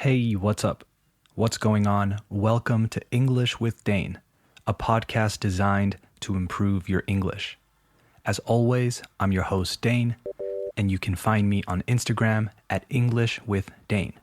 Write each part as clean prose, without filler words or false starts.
Hey, what's up? What's going on? Welcome to English with Dane, a podcast designed to improve your English. As always, I'm your host, Dane, and you can find me on Instagram at English with Dane.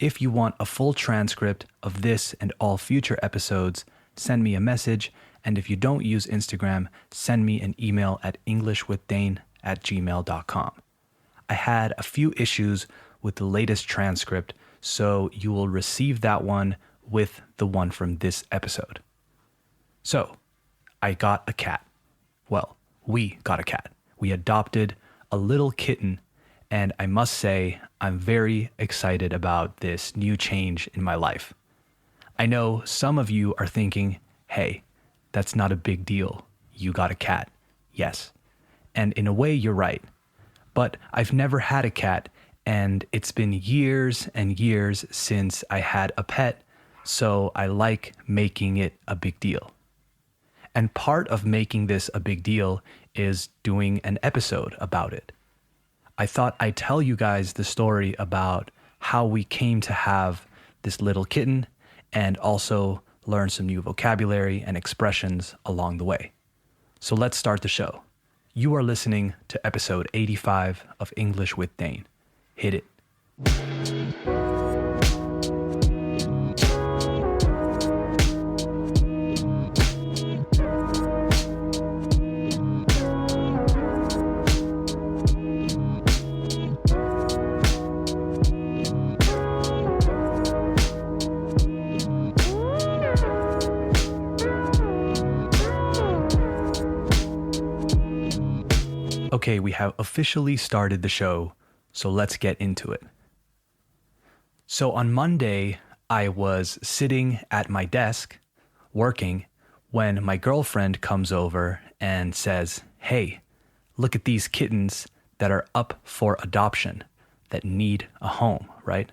If you want a full transcript of this and all future episodes, send me a message, and if you don't use Instagram, send me an email at englishwithdane@gmail.com. I had a few issues with the latest transcript, so you will receive that one with the one from this episode. So, I got a cat. Well, we got a cat. We adopted a little kitten, and I must say, I'm very excited about this new change in my life. I know some of you are thinking, hey, that's not a big deal. You got a cat. Yes. And in a way, you're right. But I've never had a cat, and it's been years and years since I had a pet, so I like making it a big deal. And part of making this a big deal is doing an episode about it. I thought I'd tell you guys the story about how we came to have this little kitten and also learn some new vocabulary and expressions along the way. So let's start the show. You are listening to episode 85 of English with Dane. Hit it. Okay, we have officially started the show, so let's get into it. So on Monday, I was sitting at my desk working when my girlfriend comes over and says, hey, look at these kittens that are up for adoption, that need a home, right?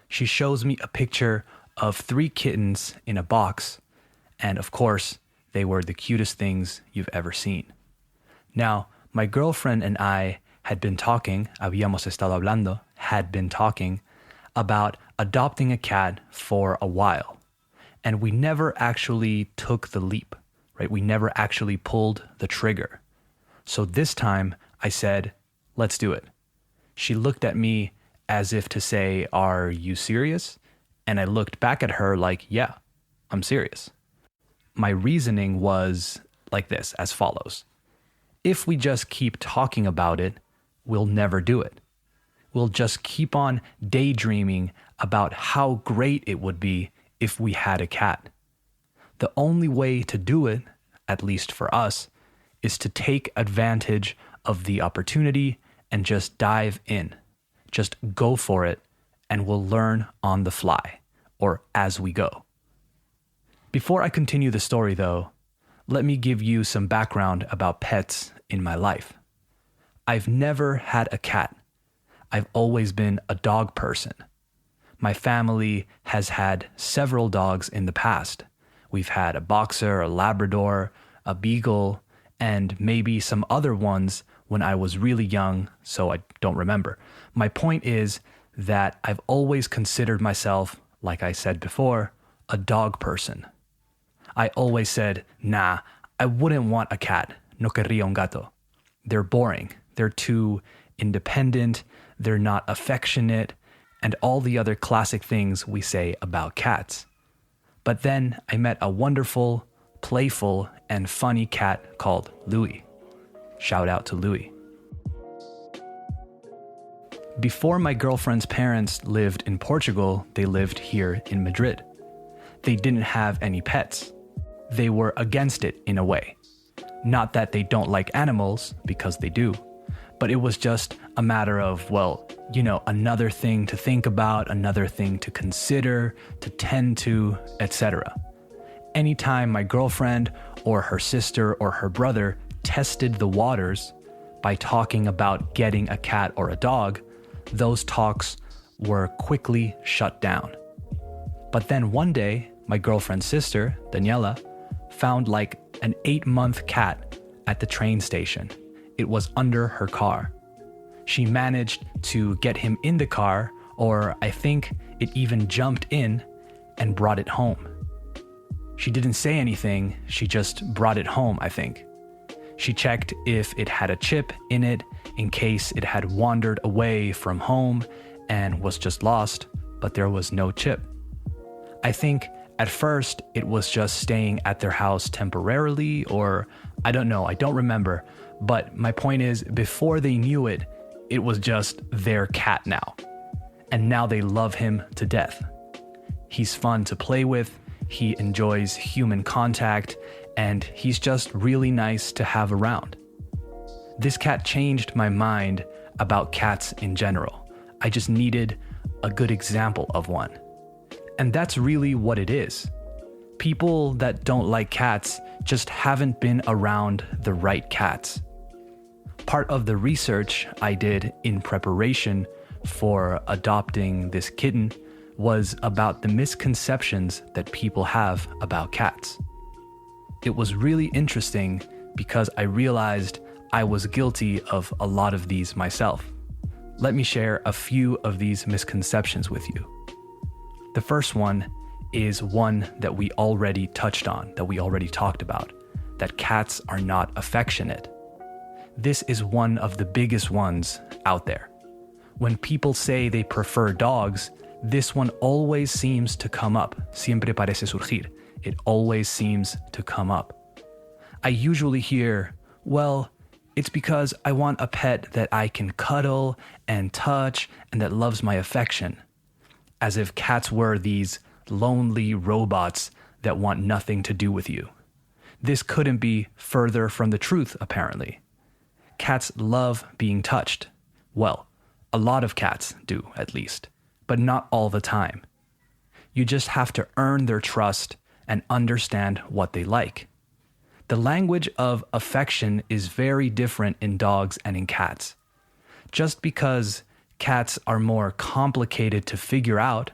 She shows me a picture of 3 kittens in a box, and of course, they were the cutest things you've ever seen. Now, my girlfriend and I had been talking about adopting a cat for a while. And we never actually took the leap, right? We never actually pulled the trigger. So this time I said, let's do it. She looked at me as if to say, are you serious? And I looked back at her like, yeah, I'm serious. My reasoning was like this, as follows. If we just keep talking about it, we'll never do it. We'll just keep on daydreaming about how great it would be if we had a cat. The only way to do it, at least for us, is to take advantage of the opportunity and just dive in. Just go for it, and we'll learn on the fly, or as we go. Before I continue the story, though, let me give you some background about pets in my life. I've never had a cat. I've always been a dog person. My family has had several dogs in the past. We've had a boxer, a Labrador, a beagle, and maybe some other ones when I was really young, so I don't remember. My point is that I've always considered myself, like I said before, a dog person. I always said, nah, I wouldn't want a cat. No querría un gato. They're boring. They're too independent. They're not affectionate, and all the other classic things we say about cats. But then I met a wonderful, playful, and funny cat called Louis. Shout out to Louis. Before my girlfriend's parents lived in Portugal, they lived here in Madrid. They didn't have any pets. They were against it in a way. Not that they don't like animals, because they do, but it was just a matter of, well, you know, another thing to think about, another thing to consider, to tend to, etc. Anytime my girlfriend or her sister or her brother tested the waters by talking about getting a cat or a dog, those talks were quickly shut down. But then one day, my girlfriend's sister, Daniela, found like an 8-month cat at the train station. It was under her car. She managed to get him in the car or I think it even jumped in and brought it home. She didn't say anything, she just brought it home, I think. She checked if it had a chip in it in case it had wandered away from home and was just lost, but there was no chip. I think at first it was just staying at their house temporarily, or I don't know, I don't remember. But my point is, before they knew it, it was just their cat now. And now they love him to death. He's fun to play with, he enjoys human contact, and he's just really nice to have around. This cat changed my mind about cats in general. I just needed a good example of one. And that's really what it is. People that don't like cats just haven't been around the right cats. Part of the research I did in preparation for adopting this kitten was about the misconceptions that people have about cats. It was really interesting because I realized I was guilty of a lot of these myself. Let me share a few of these misconceptions with you. The first one is one that we already touched on, that we already talked about, that cats are not affectionate. This is one of the biggest ones out there. When people say they prefer dogs, this one always seems to come up. Siempre parece surgir. It always seems to come up. I usually hear, well, it's because I want a pet that I can cuddle and touch and that loves my affection. As if cats were these lonely robots that want nothing to do with you. This couldn't be further from the truth, apparently. Cats love being touched. Well, a lot of cats do, at least, but not all the time. You just have to earn their trust and understand what they like. The language of affection is very different in dogs and in cats. Just because cats are more complicated to figure out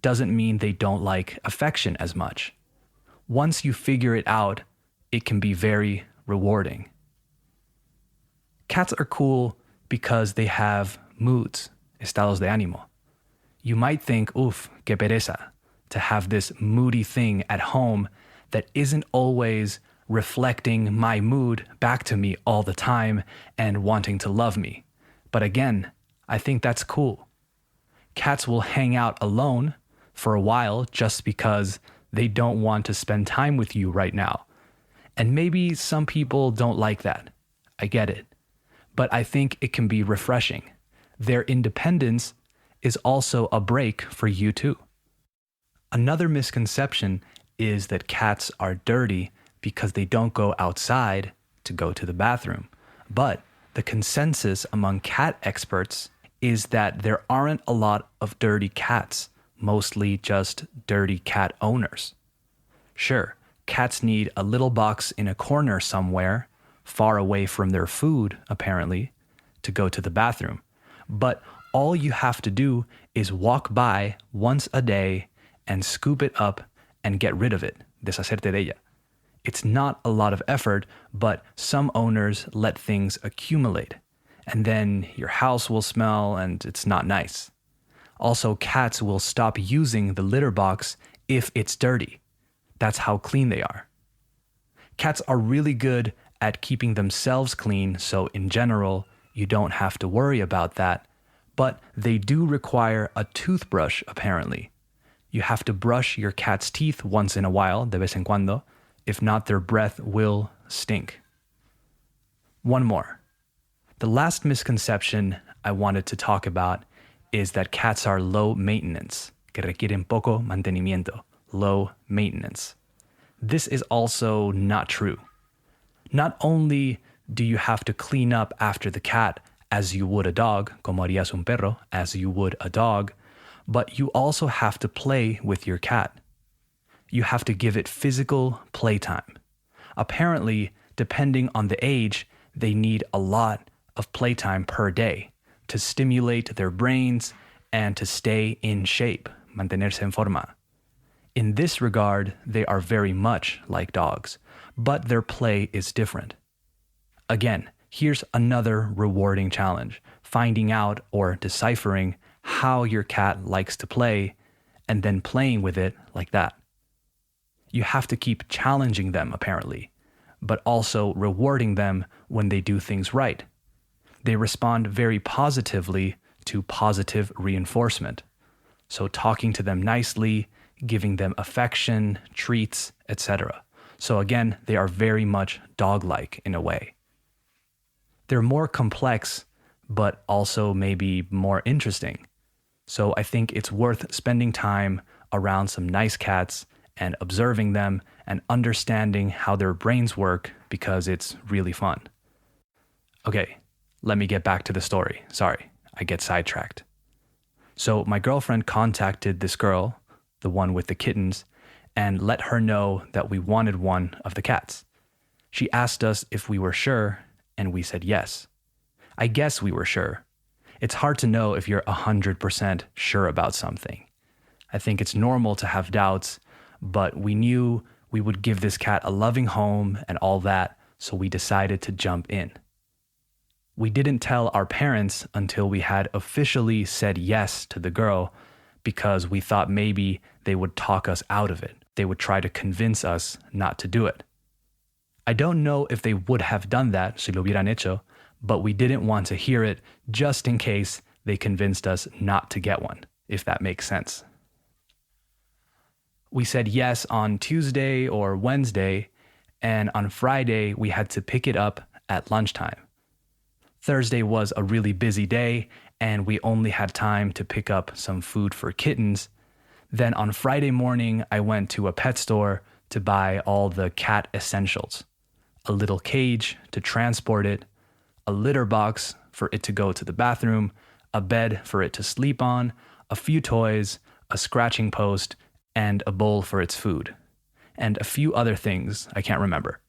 doesn't mean they don't like affection as much. Once you figure it out, it can be very rewarding. Cats are cool because they have moods, estados de ánimo. You might think, oof, que pereza, to have this moody thing at home that isn't always reflecting my mood back to me all the time and wanting to love me. But again, I think that's cool. Cats will hang out alone for a while just because they don't want to spend time with you right now. And maybe some people don't like that. I get it. But I think it can be refreshing. Their independence is also a break for you too. Another misconception is that cats are dirty because they don't go outside to go to the bathroom. But the consensus among cat experts is that there aren't a lot of dirty cats, mostly just dirty cat owners. Sure, cats need a little box in a corner somewhere, far away from their food, apparently, to go to the bathroom. But all you have to do is walk by once a day and scoop it up and get rid of it, deshacerte de ella. It's not a lot of effort, but some owners let things accumulate, and then your house will smell and it's not nice. Also, cats will stop using the litter box if it's dirty. That's how clean they are. Cats are really good at keeping themselves clean, so in general, you don't have to worry about that, but they do require a toothbrush, apparently. You have to brush your cat's teeth once in a while, de vez en cuando. If not, their breath will stink. One more. The last misconception I wanted to talk about is that cats are low maintenance, que requieren poco mantenimiento, low maintenance. This is also not true. Not only do you have to clean up after the cat as you would a dog, como harías un perro, as you would a dog, but you also have to play with your cat. You have to give it physical playtime. Apparently, depending on the age, they need a lot of playtime per day to stimulate their brains and to stay in shape, mantenerse en forma. In this regard, they are very much like dogs, but their play is different. Again, here's another rewarding challenge, finding out or deciphering how your cat likes to play and then playing with it like that. You have to keep challenging them, apparently, but also rewarding them when they do things right. They respond very positively to positive reinforcement. So talking to them nicely, giving them affection, treats, etc. So again, they are very much dog-like in a way. They're more complex, but also maybe more interesting. So I think it's worth spending time around some nice cats and observing them and understanding how their brains work because it's really fun. Okay, let me get back to the story. Sorry, I get sidetracked. So my girlfriend contacted this girl, the one with the kittens, and let her know that we wanted one of the cats. She asked us if we were sure, and we said yes. I guess we were sure. It's hard to know if you're 100% sure about something. I think it's normal to have doubts, but we knew we would give this cat a loving home and all that, so we decided to jump in. We didn't tell our parents until we had officially said yes to the girl because we thought maybe they would talk us out of it. They would try to convince us not to do it. I don't know if they would have done that, si lo hubieran hecho, but we didn't want to hear it just in case they convinced us not to get one, if that makes sense. We said yes on Tuesday or Wednesday, and on Friday we had to pick it up at lunchtime. Thursday was a really busy day, and we only had time to pick up some food for kittens. Then on Friday morning, I went to a pet store to buy all the cat essentials. A little cage to transport it, a litter box for it to go to the bathroom, a bed for it to sleep on, a few toys, a scratching post, and a bowl for its food. And a few other things I can't remember.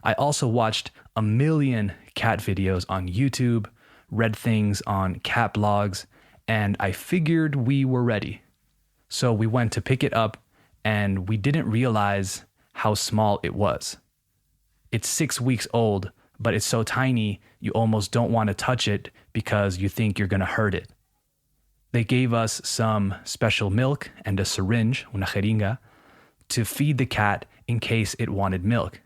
I also watched a million cat videos on YouTube, read things on cat blogs, and I figured we were ready. So we went to pick it up, and we didn't realize how small it was. It's 6 weeks old, but it's so tiny you almost don't want to touch it because you think you're going to hurt it. They gave us some special milk and a syringe, una jeringa, to feed the cat in case it wanted milk.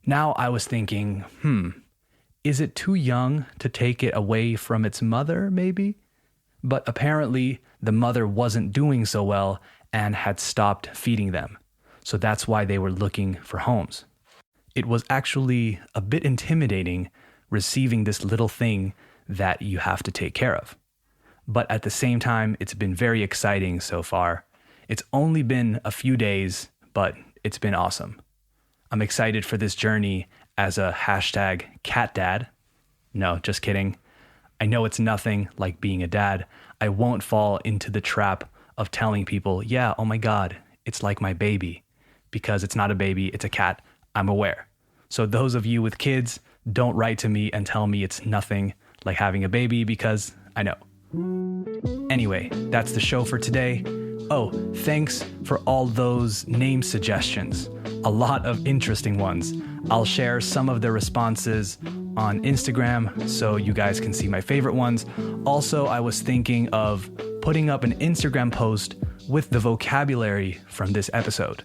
Now I was thinking, is it too young to take it away from its mother, maybe? But apparently the mother wasn't doing so well and had stopped feeding them. So that's why they were looking for homes. It was actually a bit intimidating receiving this little thing that you have to take care of. But at the same time, it's been very exciting so far. It's only been a few days, but it's been awesome. I'm excited for this journey as a #catdad. No, just kidding. I know it's nothing like being a dad. I won't fall into the trap of telling people, yeah, oh my God, it's like my baby. Because it's not a baby, it's a cat. I'm aware. So those of you with kids, don't write to me and tell me it's nothing like having a baby because I know. Anyway, that's the show for today. Oh, thanks for all those name suggestions. A lot of interesting ones. I'll share some of the responses on Instagram so you guys can see my favorite ones. Also, I was thinking of putting up an Instagram post with the vocabulary from this episode.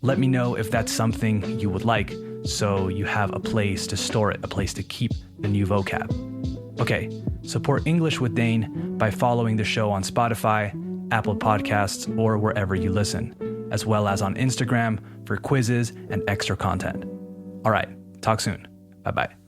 Let me know if that's something you would like so you have a place to store it, a place to keep the new vocab. Okay, support English with Dane by following the show on Spotify, Apple Podcasts, or wherever you listen, as well as on Instagram for quizzes and extra content. All right, talk soon. Bye-bye.